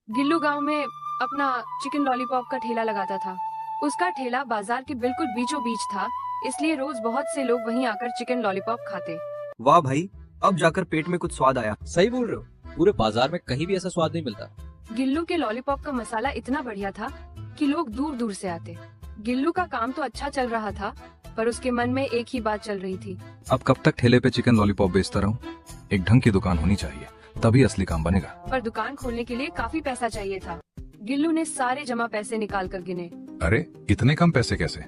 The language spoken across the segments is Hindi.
गिल्लू गांव में अपना चिकन लॉलीपॉप का ठेला लगाता था। उसका ठेला बाजार के बिल्कुल बीचों बीच था, इसलिए रोज बहुत से लोग वहीं आकर चिकन लॉलीपॉप खाते। वाह भाई, अब जाकर पेट में कुछ स्वाद आया। सही बोल रहे हो, पूरे बाजार में कहीं भी ऐसा स्वाद नहीं मिलता। गिल्लू के लॉलीपॉप का मसाला इतना बढ़िया था कि लोग दूर दूर से आते। गिल्लू का काम तो अच्छा चल रहा था, पर उसके मन में एक ही बात चल रही थी। अब कब तक ठेले पे चिकन लॉलीपॉप बेचता रहूं? एक ढंग की दुकान होनी चाहिए, तभी असली काम बनेगा। पर दुकान खोलने के लिए काफी पैसा चाहिए था। गिल्लू ने सारे जमा पैसे निकाल कर गिने। अरे इतने कम पैसे कैसे?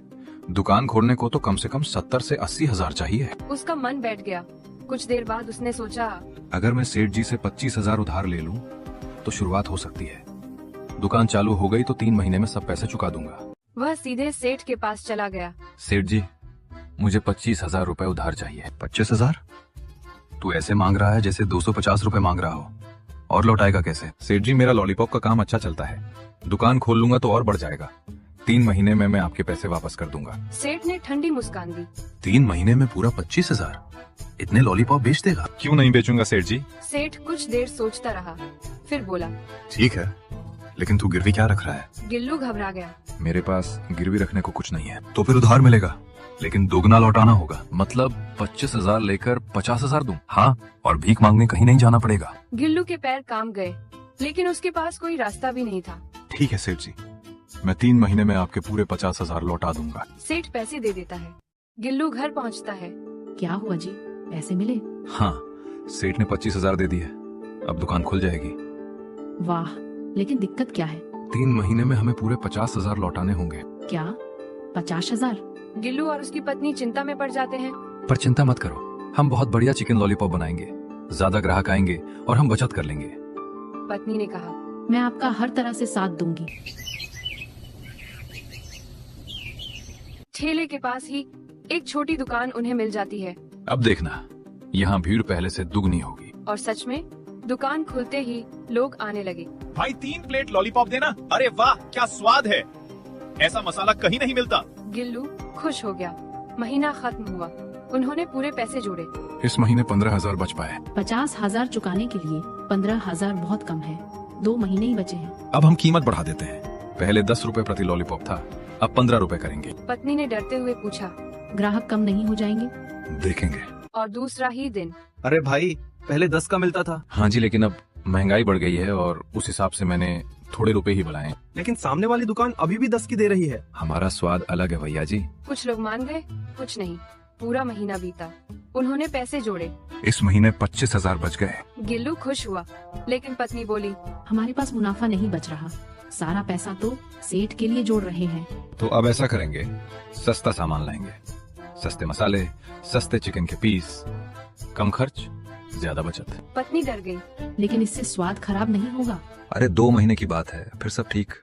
दुकान खोलने को तो कम से कम 70 से 80 हजार चाहिए। उसका मन बैठ गया। कुछ देर बाद उसने सोचा, अगर मैं सेठ जी से 25,000 उधार ले लूं, तो शुरुआत हो सकती है। दुकान चालू हो गई तो 3 महीने में सब पैसे चुका दूंगा। वह सीधे सेठ के पास चला गया। सेठ जी, मुझे 25,000 रुपए उधार चाहिए। 25,000? तू ऐसे मांग रहा है जैसे 250 रुपए मांग रहा हो। और लौटाएगा कैसे? सेठ जी, मेरा लॉलीपॉप का काम अच्छा चलता है, दुकान खोल लूंगा तो और बढ़ जाएगा। 3 महीने में मैं आपके पैसे वापस कर दूंगा। सेठ ने ठंडी मुस्कान दी। 3 महीने में पूरा 25,000? इतने लॉलीपॉप बेच देगा? क्यों नहीं बेचूंगा सेठ जी। सेठ कुछ देर सोचता रहा, फिर बोला, ठीक है, लेकिन तू गिरवी क्या रख रहा है? गिल्लू घबरा गया। मेरे पास गिरवी रखने को कुछ नहीं है। तो फिर उधार मिलेगा, लेकिन दोगुना लौटाना होगा। मतलब 25,000 लेकर 50,000 दूं? हाँ, और भीख मांगने कहीं नहीं जाना पड़ेगा। गिल्लू के पैर काम गए, लेकिन उसके पास कोई रास्ता भी नहीं था। ठीक है सेठ जी, मैं 3 महीने में आपके पूरे 50,000 लौटा दूंगा। सेठ पैसे दे देता है। गिल्लू घर पहुंचता है। क्या हुआ जी, पैसे मिले? हाँ, सेठ ने 25,000 दे दिए, अब दुकान खुल जाएगी। वाह, लेकिन दिक्कत क्या है? 3 महीने में हमें पूरे 50,000 लौटाने होंगे। क्या 50,000? गिल्लू और उसकी पत्नी चिंता में पड़ जाते हैं। पर चिंता मत करो, हम बहुत बढ़िया चिकन लॉलीपॉप बनाएंगे, ज्यादा ग्राहक आएंगे और हम बचत कर लेंगे। पत्नी ने कहा, मैं आपका हर तरह से साथ दूंगी। ठेले के पास ही एक छोटी दुकान उन्हें मिल जाती है। अब देखना, यहाँ भीड़ पहले से दुगनी होगी। और सच में दुकान खुलते ही लोग आने लगे। भाई 3 प्लेट लॉलीपॉप देना। अरे वाह, क्या स्वाद है, ऐसा मसाला कहीं नहीं मिलता। गिल्लू खुश हो गया। महीना खत्म हुआ, उन्होंने पूरे पैसे जोड़े। इस महीने 15,000 बच पाए। 50,000 चुकाने के लिए 15,000 बहुत कम है। 2 महीने ही बचे हैं। अब हम कीमत बढ़ा देते हैं। पहले 10 रुपए प्रति लॉलीपॉप था, अब 15 रुपए करेंगे। पत्नी ने डरते हुए पूछा, ग्राहक कम नहीं हो जाएंगे? देखेंगे। और दूसरा ही दिन। अरे भाई, पहले 10 का मिलता था। हाँ जी, लेकिन अब महंगाई बढ़ गई है और उस हिसाब से मैंने थोड़े रुपए ही बढ़ाए। लेकिन सामने वाली दुकान अभी भी 10 की दे रही है। हमारा स्वाद अलग है भैया जी। कुछ लोग मान गए, कुछ नहीं। पूरा महीना बीता, उन्होंने पैसे जोड़े। इस महीने 25,000 बच गए। गिल्लू खुश हुआ, लेकिन पत्नी बोली, हमारे पास मुनाफा नहीं बच रहा, सारा पैसा तो सेठ के लिए जोड़ रहे हैं। तो अब ऐसा करेंगे, सस्ता सामान लाएंगे, सस्ते मसाले, सस्ते चिकन के पीस, कम खर्च, ज्यादा बचत। पत्नी डर गई। लेकिन इससे स्वाद खराब नहीं होगा? अरे 2 महीने की बात है, फिर सब ठीक।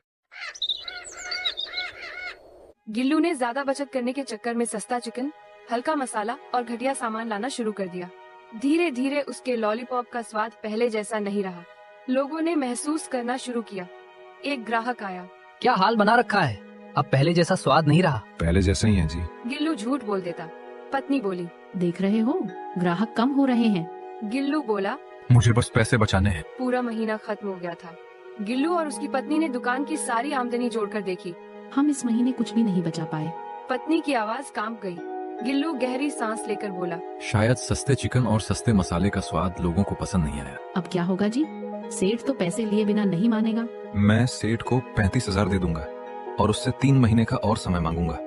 गिल्लू ने ज्यादा बचत करने के चक्कर में सस्ता चिकन, हल्का मसाला और घटिया सामान लाना शुरू कर दिया। धीरे धीरे उसके लॉलीपॉप का स्वाद पहले जैसा नहीं रहा। लोगों ने महसूस करना शुरू किया। एक ग्राहक आया। क्या हाल बना रखा है, अब पहले जैसा स्वाद नहीं रहा। पहले जैसे ही है जी। गिल्लू झूठ बोल देता। पत्नी बोली, देख रहे हो, ग्राहक कम हो रहे हैं। गिल्लू बोला, मुझे बस पैसे बचाने हैं। पूरा महीना खत्म हो गया था। गिल्लू और उसकी पत्नी ने दुकान की सारी आमदनी जोड़कर देखी। हम इस महीने कुछ भी नहीं बचा पाए। पत्नी की आवाज कांप गई। गिल्लू गहरी सांस लेकर बोला, शायद सस्ते चिकन और सस्ते मसाले का स्वाद लोगों को पसंद नहीं आया। अब क्या होगा जी? सेठ तो पैसे लिए बिना नहीं मानेगा। मैं सेठ को 35,000 दे दूंगा और उससे 3 महीने का और समय मांगूंगा,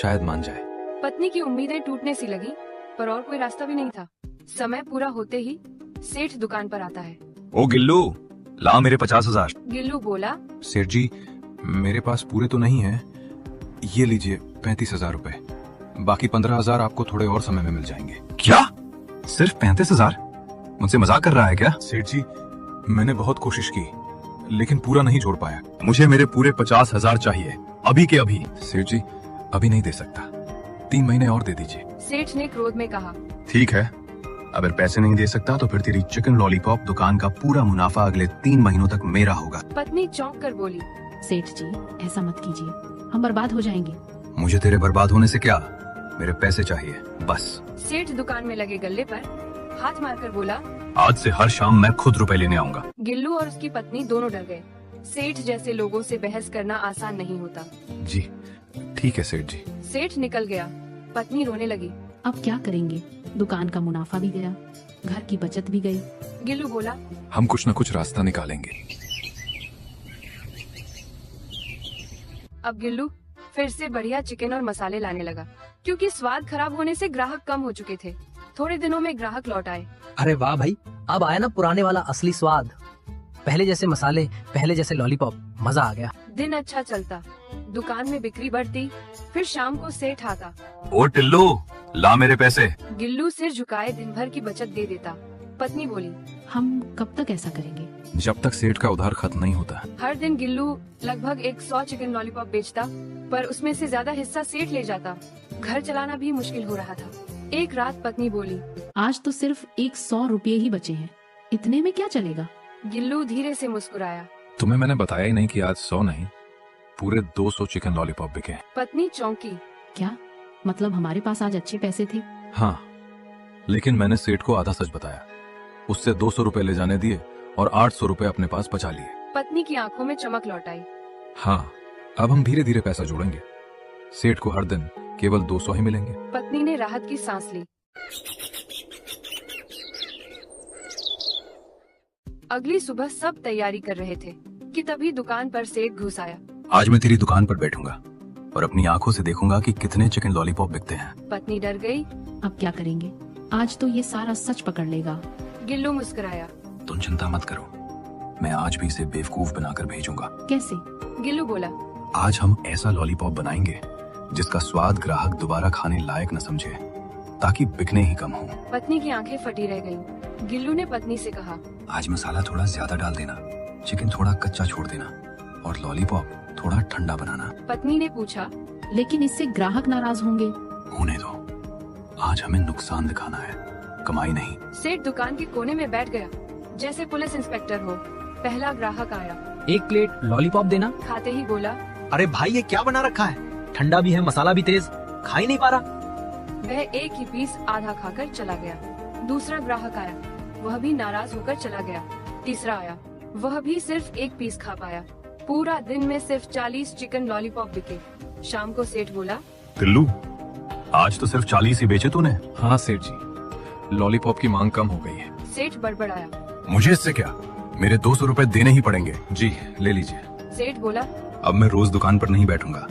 शायद मान जाए। पत्नी की उम्मीदें टूटने सी लगी, पर और कोई रास्ता भी नहीं था। समय पूरा होते ही सेठ दुकान पर आता है। ओ गिल्लू, लाओ मेरे 50,000। गिल्लू बोला, सेठ जी, मेरे पास पूरे तो नहीं है, ये लीजिए 35,000 रुपए, बाकी 15,000 आपको थोड़े और समय में मिल जाएंगे। क्या? सिर्फ 35,000? मुझसे मजाक कर रहा है क्या? सेठ जी, मैंने बहुत कोशिश की, लेकिन पूरा नहीं जोड़ पाया। मुझे मेरे पूरे 50,000 चाहिए, अभी के अभी। सेठ जी, अभी नहीं दे सकता, 3 महीने और दे दीजिए। सेठ ने क्रोध में कहा, ठीक है, अगर पैसे नहीं दे सकता तो फिर तेरी चिकन लॉलीपॉप दुकान का पूरा मुनाफा अगले 3 महीनों तक मेरा होगा। पत्नी चौंक कर बोली, सेठ जी, ऐसा मत कीजिए, हम बर्बाद हो जाएंगे। मुझे तेरे बर्बाद होने से क्या, मेरे पैसे चाहिए बस। सेठ दुकान में लगे गल्ले पर हाथ मारकर बोला, आज से हर शाम मैं खुद रुपए लेने आऊंगा। गिल्लू और उसकी पत्नी दोनों डर गए। सेठ जैसे लोगों से बहस करना आसान नहीं होता। जी ठीक है सेठ जी। सेठ निकल गया। पत्नी रोने लगी। अब क्या करेंगे? दुकान का मुनाफा भी गया, घर की बचत भी गई। गिल्लू बोला, हम कुछ न कुछ रास्ता निकालेंगे। अब गिल्लू फिर से बढ़िया चिकन और मसाले लाने लगा, क्योंकि स्वाद खराब होने से ग्राहक कम हो चुके थे। थोड़े दिनों में ग्राहक लौट आए। अरे वाह भाई, अब आया ना पुराने वाला असली स्वाद। पहले जैसे मसाले, पहले जैसे लॉलीपॉप, मजा आ गया। दिन अच्छा चलता, दुकान में बिक्री बढ़ती। फिर शाम को सेठ आता। ओ टिल्लू, ला मेरे पैसे। गिल्लू सिर झुकाए दिन भर की बचत दे देता। पत्नी बोली, हम कब तक ऐसा करेंगे? जब तक सेठ का उधार खत्म नहीं होता। हर दिन गिल्लू लगभग 100 चिकन लॉलीपॉप बेचता, पर उसमें से ज्यादा हिस्सा सेठ ले जाता। घर चलाना भी मुश्किल हो रहा था। एक रात पत्नी बोली, आज तो सिर्फ 100 रुपये ही बचे हैं, इतने में क्या चलेगा? गिल्लू धीरे से मुस्कुराया। तुम्हें मैंने बताया ही नहीं कि आज 100 नहीं, पूरे 200 चिकन लॉलीपॉप बिके। पत्नी चौंकी। क्या मतलब हमारे पास आज अच्छे पैसे थे? हाँ, लेकिन मैंने सेठ को आधा सच बताया। उससे 200 रुपए ले जाने दिए और 800 रुपए अपने पास बचा लिए। पत्नी की आंखों में चमक लौट आई। हाँ, अब हम धीरे धीरे पैसा जोड़ेंगे। सेठ को हर दिन केवल 200 ही मिलेंगे। पत्नी ने राहत की सांस ली। अगली सुबह सब तैयारी कर रहे थे कि तभी दुकान पर सेठ घुस आया। आज मैं तेरी दुकान पर बैठूंगा और अपनी आंखों से देखूंगा कि कितने चिकन लॉलीपॉप बिकते हैं। पत्नी डर गई। अब क्या करेंगे? आज तो ये सारा सच पकड़ लेगा। गिल्लू मुस्कुराया। तुम चिंता मत करो, मैं आज भी इसे बेवकूफ बनाकर भेजूंगा। कैसे? गिल्लू बोला, आज हम ऐसा लॉलीपॉप बनाएंगे जिसका स्वाद ग्राहक दोबारा खाने लायक न समझे, ताकि बिकने ही कम हो। पत्नी की आंखें फटी रह गईं। गिल्लू ने पत्नी से कहा, आज मसाला थोड़ा ज्यादा डाल देना, चिकन थोड़ा कच्चा छोड़ देना और लॉलीपॉप थोड़ा ठंडा बनाना। पत्नी ने पूछा, लेकिन इससे ग्राहक नाराज होंगे। होने दो, आज हमें नुकसान दिखाना है, कमाई नहीं। सेठ दुकान के कोने में बैठ गया, जैसे पुलिस इंस्पेक्टर हो। पहला ग्राहक आया। एक प्लेट लॉलीपॉप देना। खाते ही बोला, अरे भाई ये क्या बना रखा है? ठंडा भी है, मसाला भी तेज, खा ही नहीं पा रहा। वह एक ही पीस आधा खाकर चला गया। दूसरा ग्राहक आया, वह भी नाराज होकर चला गया। तीसरा आया, वह भी सिर्फ एक पीस खा पाया। पूरा दिन में सिर्फ 40 चिकन लॉलीपॉप बिके। शाम को सेठ बोला, टिल्लू, आज तो सिर्फ 40 ही बेचे तूने। हाँ सेठ जी, लॉलीपॉप की मांग कम हो गई है। सेठ बड़बड़ाया। मुझे इससे क्या, मेरे 200 रुपए देने ही पड़ेंगे। जी ले लीजिए। सेठ बोला, अब मैं रोज दुकान पर नहीं बैठूंगा,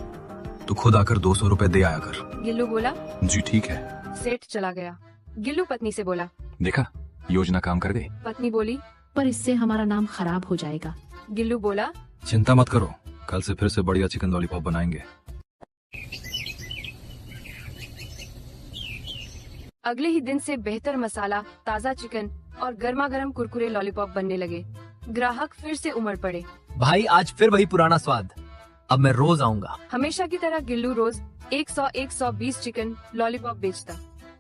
तू खुद आकर 200 रुपए दे आया कर। गिल्लू बोला। जी ठीक है। सेठ चला गया। गिल्लू पत्नी से बोला, देखा, योजना काम कर गई। पत्नी बोली, पर इससे हमारा नाम खराब हो जाएगा। गिल्लू बोला, चिंता मत करो, कल से फिर से बढ़िया चिकन लॉलीपॉप बनाएंगे। अगले ही दिन से बेहतर मसाला, ताज़ा चिकन और गर्मा गर्म कुरकुरे लॉलीपॉप बनने लगे। ग्राहक फिर से उमड़ पड़े। भाई आज फिर वही पुराना स्वाद, अब मैं रोज आऊंगा। हमेशा की तरह गिल्लू रोज 100-120 चिकन लॉलीपॉप बेचता।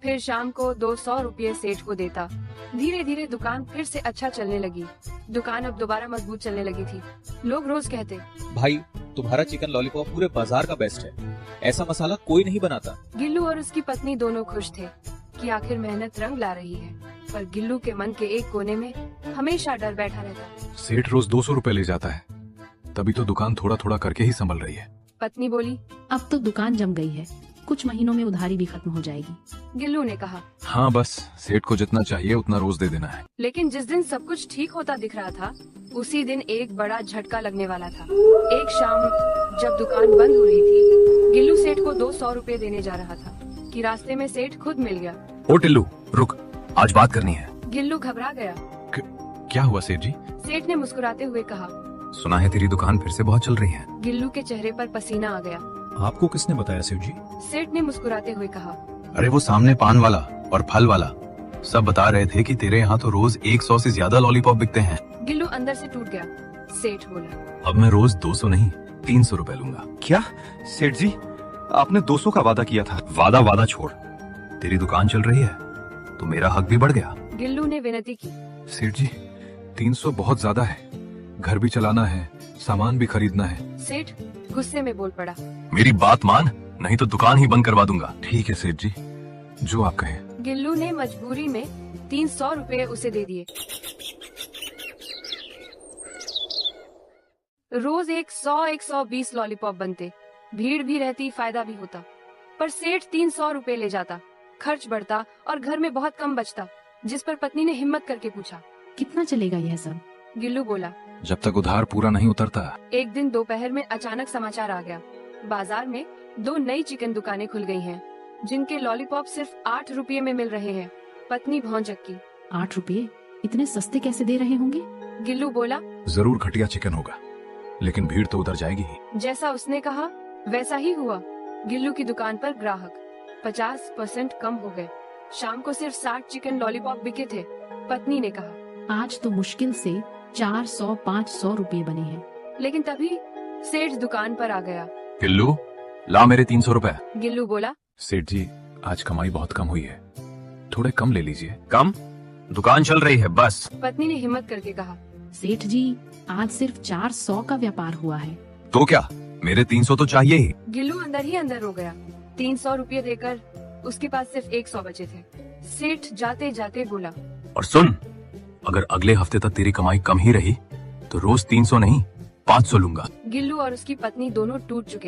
फिर शाम को 200 रुपये सेठ को देता। धीरे धीरे दुकान फिर से अच्छा चलने लगी। दुकान अब दोबारा मजबूत चलने लगी थी। लोग रोज कहते, भाई तुम्हारा चिकन लॉलीपॉप पूरे बाजार का बेस्ट है, ऐसा मसाला कोई नहीं बनाता। गिल्लू और उसकी पत्नी दोनों खुश थे कि आखिर मेहनत रंग ला रही है। पर गिल्लू के मन के एक कोने में हमेशा डर बैठा रहता। सेठ रोज 200 रुपए ले जाता है, तभी तो दुकान थोड़ा थोड़ा करके ही संभल रही है। पत्नी बोली, अब तो दुकान जम गई है, कुछ महीनों में उधारी भी खत्म हो जाएगी। गिल्लू ने कहा। हाँ बस सेठ को जितना चाहिए उतना रोज दे देना है। लेकिन जिस दिन सब कुछ ठीक होता दिख रहा था, उसी दिन एक बड़ा झटका लगने वाला था। एक शाम जब दुकान बंद हो रही थी, गिल्लू सेठ को 200 रुपए देने जा रहा था कि रास्ते में सेठ खुद मिल गया। ओ टिल्लू रुक, आज बात करनी है। गिल्लू घबरा गया। क्या हुआ सेठ जी? सेठ ने मुस्कुराते हुए कहा, सुना है तेरी दुकान फिर से बहुत चल रही है। गिल्लू के चेहरे पर पसीना आ गया। आपको किसने बताया सेठ जी? सेठ ने मुस्कुराते हुए कहा, अरे वो सामने पान वाला और फल वाला सब बता रहे थे कि तेरे यहाँ तो रोज 100 से ज्यादा लॉलीपॉप बिकते हैं। गिल्लू अंदर से टूट गया। सेठ बोला, अब मैं रोज 200 नहीं 300 रुपए लूंगा। क्या सेठ जी, आपने 200 का वादा किया था। वादा छोड़, तेरी दुकान चल रही है तो मेरा हक भी बढ़ गया। गिल्लू ने विनती की। सेठ जी 300 बहुत ज्यादा है, घर भी चलाना है, सामान भी खरीदना है। सेठ गुस्से में बोल पड़ा। मेरी बात मान, नहीं तो दुकान ही बंद करवा दूंगा। ठीक है सेठ जी, जो आप कहें। गिल्लू ने मजबूरी में 300 रुपए उसे दे दिए। रोज 100-120 लॉलीपॉप बनते, भीड़ भी रहती, फायदा भी होता। पर सेठ 300 रुपए ले जाता, खर्च बढ़ता और घर में बहुत कम बचता। जिस पर पत्नी ने हिम्मत करके पूछा, कितना चलेगा यह सब? गिल्लू बोला, जब तक उधार पूरा नहीं उतरता। एक दिन दोपहर में अचानक समाचार आ गया, बाजार में 2 नई चिकन दुकानें खुल गई हैं, जिनके लॉलीपॉप सिर्फ 8 रुपये में मिल रहे हैं। पत्नी भौंचक्की। 8 रुपये? इतने सस्ते कैसे दे रहे होंगे? गिल्लू बोला, जरूर घटिया चिकन होगा, लेकिन भीड़ तो उधर जाएगी ही। जैसा उसने कहा वैसा ही हुआ। गिल्लू की दुकान पर ग्राहक 50% कम हो गए। शाम को सिर्फ 60 चिकन लॉलीपॉप बिके थे। पत्नी ने कहा, आज तो मुश्किल से 400-500 रुपये बने हैं। लेकिन तभी सेठ दुकान पर आ गया। गिल्लू, ला मेरे 300 रुपए। गिल्लू बोला, सेठ जी, आज कमाई बहुत कम हुई है, थोड़े कम ले लीजिए। कम? दुकान चल रही है बस। पत्नी ने हिम्मत करके कहा। सेठ जी, आज सिर्फ 400 का व्यापार हुआ है। तो क्या, मेरे 300 तो चाहिए ही। गिल्लू अंदर ही अंदर रो गया। 300 रुपये देकर उसके पास सिर्फ 100 बचे थे। सेठ जाते जाते बोला, और सुन, अगर अगले हफ्ते तक तेरी कमाई कम ही रही तो रोज 300 नहीं 500 लूंगा। गिल्लू और उसकी पत्नी दोनों टूट चुके